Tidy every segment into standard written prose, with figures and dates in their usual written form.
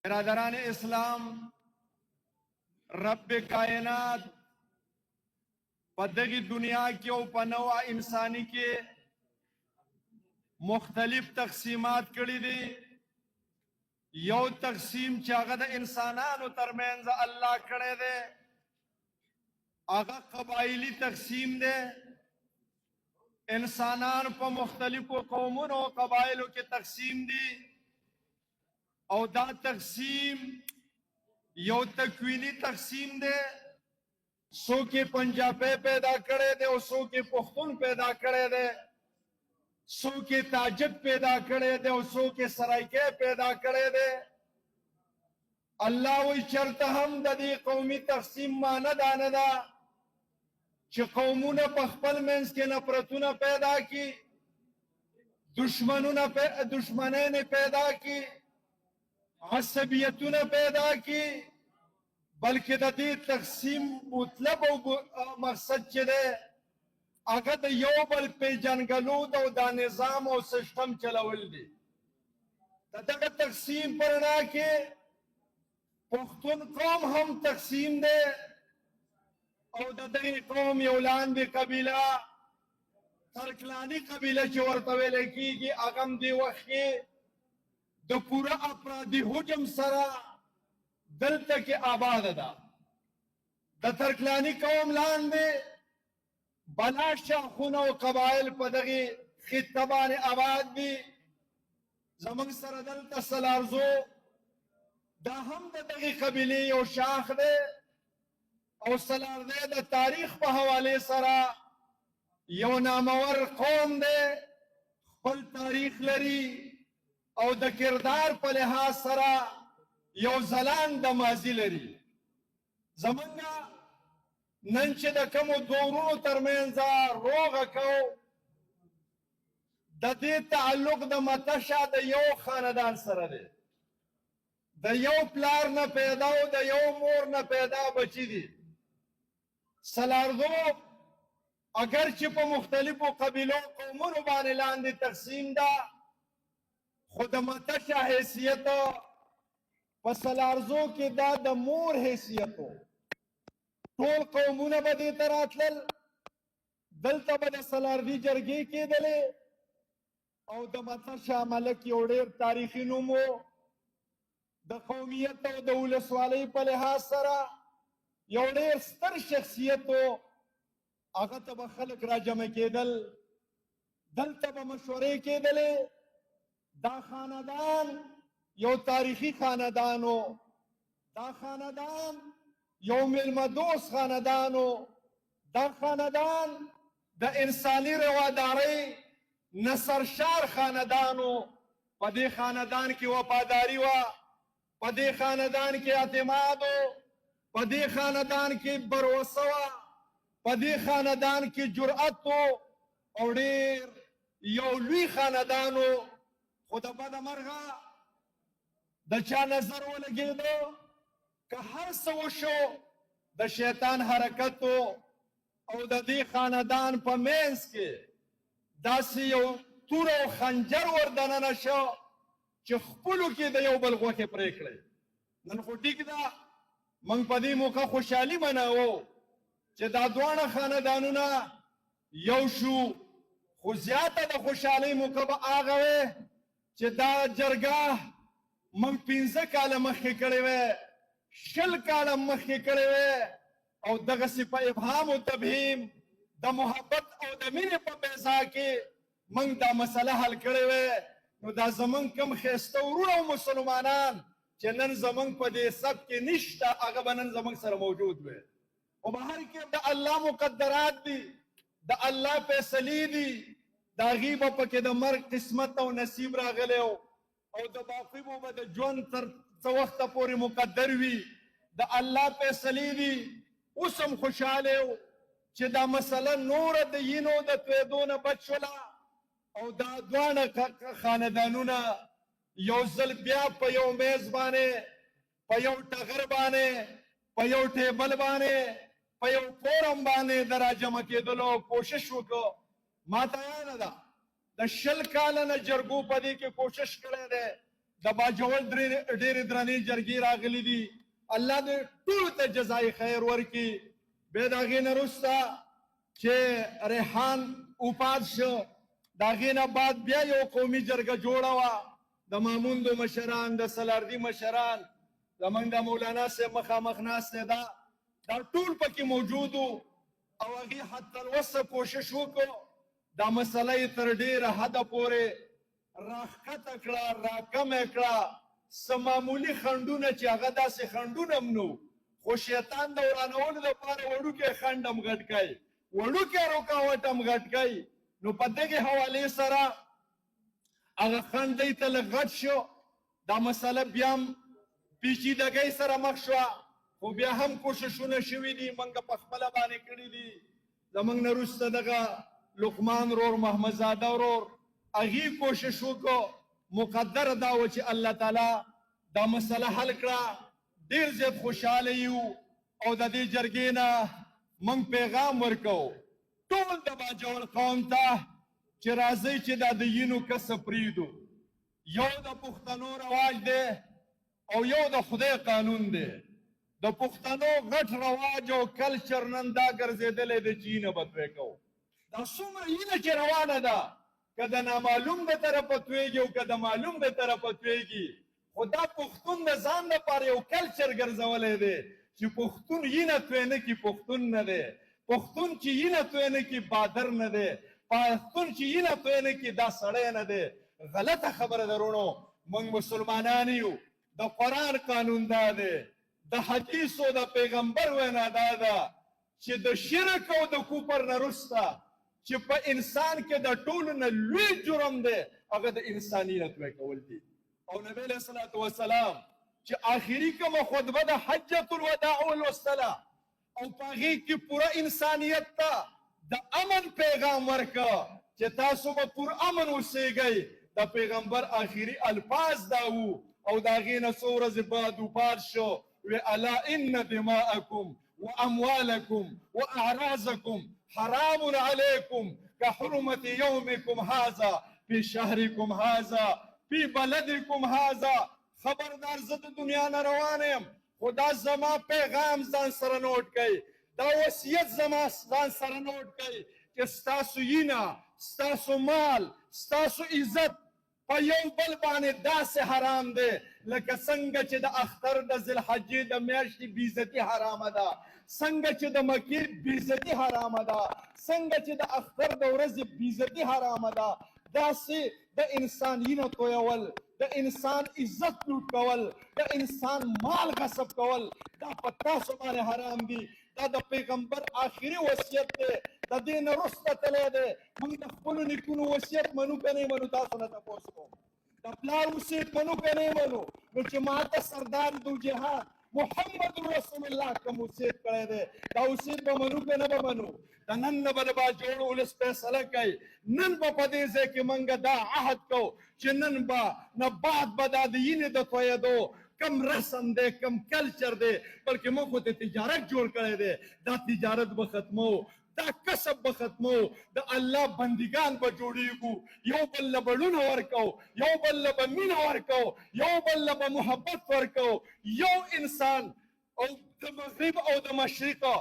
برادران اسلام، رب کائنات په دغه دنیا کې او په نوع انساني کې مختلف تقسیمات کړي دي. یو تقسیم چې هغه د انسانانو ترمنځ الله کړی دی هغه قبایلی تقسیم دی. انسانان په مختلفو قومونو او قبایلو کې تقسیم دي او دا تقسیم یو تکوینی تقسیم دی. څوک یې پنجابی پیدا کړی دی او څوک یې پښتون پیدا کړی دی، څوک یې تاجک پیدا کړی دی او څوک یې سرایکی پیدا کړی دی. الله وایي چېرته هم د دې قومي تقسیم معنی دا نه ده چې قومونه په خپل منځ کې نفرتونه پیدا کړي، دشمنۍ پیدا کړي، عصبیتونه پیدا کړي، بلکې د دې تقسیم مطلب او مقصد چې دی هغه د یو بل پیژنګلو او دا نظام او سیستم چلول دي. د دغه تقسیم په رڼا کې پښتون قوم هم تقسیم دی او د دغه قوم یو لاندې قبیله ترکلاني قبیله چې ورته ویلی کېږي هغه هم دې وخت کې د پوره افرادي حجم سره دلته کې آباده ده. د ترکلاني قوم لاندې بلا شاخونه او قبایل په دغه خطه باندې آباد دي. زموږ سره دلته سلارزو دا هم د دغه قبیلې یو شاخ دی او سلارزی د تاریخ په حوالې سره یو نامور قوم دی، خپل تاریخ لري او د کردار په لحاظ سره یو ځلانده ماضي لري. زمونږ نن چې د کومو دورونو ترمنځ روغه کوو د دې تعلق د متشه د یو خاندان سره دی. د یو پلار نه پیدا او د یو مور نه پیدا بچي دي. سلاردو اگر چې په مختلفو قبیلو قومونو باندې لاندې تقسیم ده خو د متشه حیثیت په سلارزو کې دا د مور حیثیت و. ټول قومونه به دې ته راتلل، دلته به د سلاردي جرګې کېدلې او د متشه ملک یو ډېر تاریخي نوم و. د قومیت او د ولسوالۍ په لحاظ سره یو ډېر ستر شخصیت و. هغه ته به خلک راجمع کېدل، دلته به مشورې کېدلې. دا خاندان یو تاریخي خاندان و، دا خاندان یو میلمه دوست خاندان و، دا خاندان د انساني روادارۍ نصرشار خاندان و. په دې خاندان کې وفاداري وه، په دې خاندان کې اعتماد و، په دې خاندان کې بروسه وه، په دې خاندان کې جرأت و او ډېر یو لوی خاندان و. خو د بده مرغه د چا نظر ولګېدو که هر څه وشو د شیطان حرکت و او د دې خاندان په منځ کې داسې یو تور او خنجر ور دننه شو چې خپلو کې د یو بل غوښې پرې کړئ. نن خو ټیک ده موږ په دې موقع خوشحالي منوو چې دا دواړه خاندانونه یو شو، خو زیاته د خوشحالۍ موقع به هغه وی چې دا جرګه موږ 15 کاله مخکې کړې وې، 20 کاله مخکې کړې وې او دغسې په ابهام و تبهیم د محبت او د مینې په فضا کې موږ دا مسله حل کړې وې. نو دا زموږ کوم ښایسته وروڼه او مسلمانان چې نن زموږ په دې سب کې نشته هغه به نن زموږ سره موجود وي. او بهر کې د الله مقدرات دي، د الله فیصلې دي، د هغې به پکې د مرګ قسمت او نصیب راغلی او د باقي به د ژوند تر څه وخته پورې مقدر وي. د الله فیصلې دي. اوس هم خوشحاله یو چې دا مسله نوره د وینو د تویدو نه بچ شوله او دا دواړه خاندانونه یو ځل بیا په یو میز باندې، په یو ټغر باندې، په یو ټیبل باندې، په یو فورم باندې د راجمع کېدلو کوشش وکړو. ما ته یاده ده د 20 کاله نه جرګو په دې کې کوشش کړی دی، د باجوړ ډېرې درنې جرګې راغلي دي. الله دې ټولو ته جزای خیر ورکړي. بیا د هغې نه وروسته چې ریحان وفات شو، د هغې نه بعد بیا یو قومي جرګه جوړه وه، د ماموندو مشران، د سلاردي مشران، زموږ د مولانا صاحب مخامخ ناستی ده، دا ټول پکې موجود وو او هغې حتی الوسه کوشش وکړو دا مسله یې تر ډېره حده پورې راښکته کړه، راکمه کړه. څه معمولي خنډونه چې هغه داسې خنډونه هم نه خو شیطان د ورانولو دپاره وړوکی خنډ هم غټ کوي، وړوکی رکاوټ هم غټ کوي. نو په دغې حوالې سره هغه خنډ دی ته لږ غټ شو، دا مسله بیا هم پیچیدګۍ سره مخ شوه، خو بیا هم کوششونه شوي دي، موږ په خپله باندې کړي دي. زموږ نه وروسته دغه لقمان ورور، محمد زاده ورور، هغې کوشش وکړو. مقدره دا و چې الله تعالی دا مسله حل کړه. ډېر زیات خوشحاله یو او د دې جرګې نه موږ پیغام ورکوو ټول د باجوړ قوم ته چې راځئ چې دا د یینو کسب پرېږدو. یو د پښتنو رواج دی او یو د خدای قانون دی. د پښتنو غټ رواج او کلچر نن دا ګرځېدلی دی چې یینه به توی کوو. دا څومره یینه چې روانه ده، که د نامعلوم د طرفه تویږي او که د معلوم د طرفه تویږي، خو دا پښتون د ځان لپاره یو کلچر ګرځولی دی چې پښتون یینه توی نه کړي پښتون نه دی، پښتون چې یینه توی نه کړي بادر نه دی، پښتون چې یینه توی نه کړي دا سړی نه دی. غلطه خبره ده وروڼو، موږ مسلمانان یو. د قرآن قانون دا دی، د حدیثو د پیغمبر وینا دا ده چې د شرک او د کفر نه وروسته چې په انسان کې د ټولو نه لوی جرم دی هغه د انسانیت توی کول دي. او نبی علیه الصلاة وسلام چې آخري کومه خطبه د حجة الوداع ولوستله او په هغې کې پوره انسانیت ته د امن پیغام ورکړه چې تاسو به پر امن اوسېږئ. د پیغمبر آخري الفاظ دا وو او د هغې نه څو ورځې بعد وفات شو. وی الا ان دماءکم واموالکم واعراضکم حرام علیکم كحرمة يومكم هذا في شهركم هذا في بلدكم هذا. خبردار زه د دنیا نه روان یم، خو دا زما پیغام ځان سره نوټ کړئ، دا وصیت زما ځان سره نوټ کړئ چې ستاسو وینه، ستاسو مال، ستاسو عزت په یو بل باندې داسې حرام دی لکه څنګه چې د اختر د ذوالحجې د میاشتې بېعزتي حرامه ده، څنګه چې د مکې بېعزتي حرامه ده، څنګه چې د اختر د ورځې بېعزتي حرامه ده، داسې د انسان وینه تویول، د انسان عزت لوټ کول، د انسان مال غصب کول دا په تاسو باندې حرام دي. دا د پیغمبر آخري وصیت دی، د دې نه وروسته تللی دی. موږ د خپلو نیکونو وصیت منو که نه منو؟ تاسو نه تپوس کوم. د پلار وصیت منو که نه منو؟ نو چې ماته سردار دو جهان محمد رسول الله کوم وصیت کړی دی دا وصیت به منو که نه به منو؟ د نن نه به د باجوړ ولس فیصله کوي. نن به په دې ځای کې موږ دا عهد کوو چې نن به نه بعد به دا د یینې د تویېدو کم رسم دی، کم کلچر دی، بلکې موږ خو ته تجارت جوړ کړی دی، دا تجارت به ختمو، دا کسب به ختمو، د الله بندګان به جوړېږو، یو بل له به لونه ورکو، یو بل له به مینه ورکو، یو بل له به محبت ورکو. یو انسان او د مغرب او د مشرقه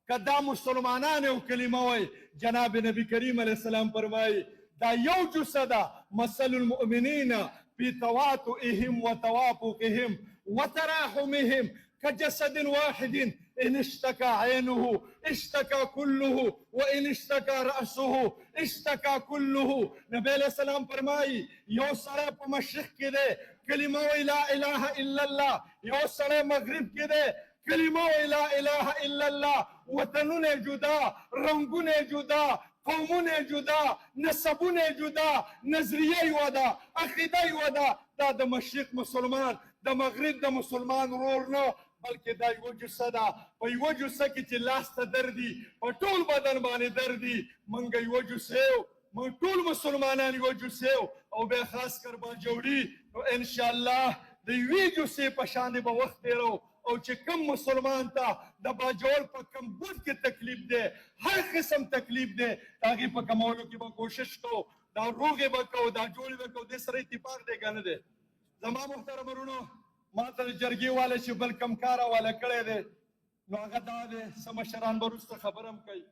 که دا مسلمانان یو کلمه وایي، جناب نبی کریم علیه السلام فرمایي دا یو جثه ده، مثل المؤمنین في تواطؤهم وتوافقهم وتراحمهم كجسد واحد إن اشتكى عينه اشتكى كله وإن اشتكى رأسه اشتكى كله. نبی علیہ السلام فرمائی یو سړی په مشرق کې دی کلمه وایي لا اله الا الله، یو سړی مغرب کې دی کلمه وایي لا اله الا الله. وطنونه جدا، رنگونه جدا، قومونه جدا، نسبونه جدا، نظریه یو ده، عقیده یو ده. دا د مشرق مسلمان د مغرب د مسلمان ورور نه بلکې دا یوه جثه ده. په یوه جثه کې چې لاس ته دردي په ټول بدن باندې دردي. موږ یوه جثه یو، موږ ټول مسلمانان یوه جثه یو او بیا خاص کر باجوړي. نو انشاءالله د یوې جثې په شان به وخت تېرو او چې کم مسلمان ته د باجوړ په کم بود کې تکلیف دی، هر قسم تکلیف دی، د هغې په کمولو کې به کوشش کوو، دا روغې به کوو، دا جوړې به کوو. دې سره اتفاق دی که نه دی؟ زما محترم ورونو ما ته د جرګې والا چې بل کم کاره والا کړی دی نو هغه دا دی څه مشران به وروسته خبره هم کوي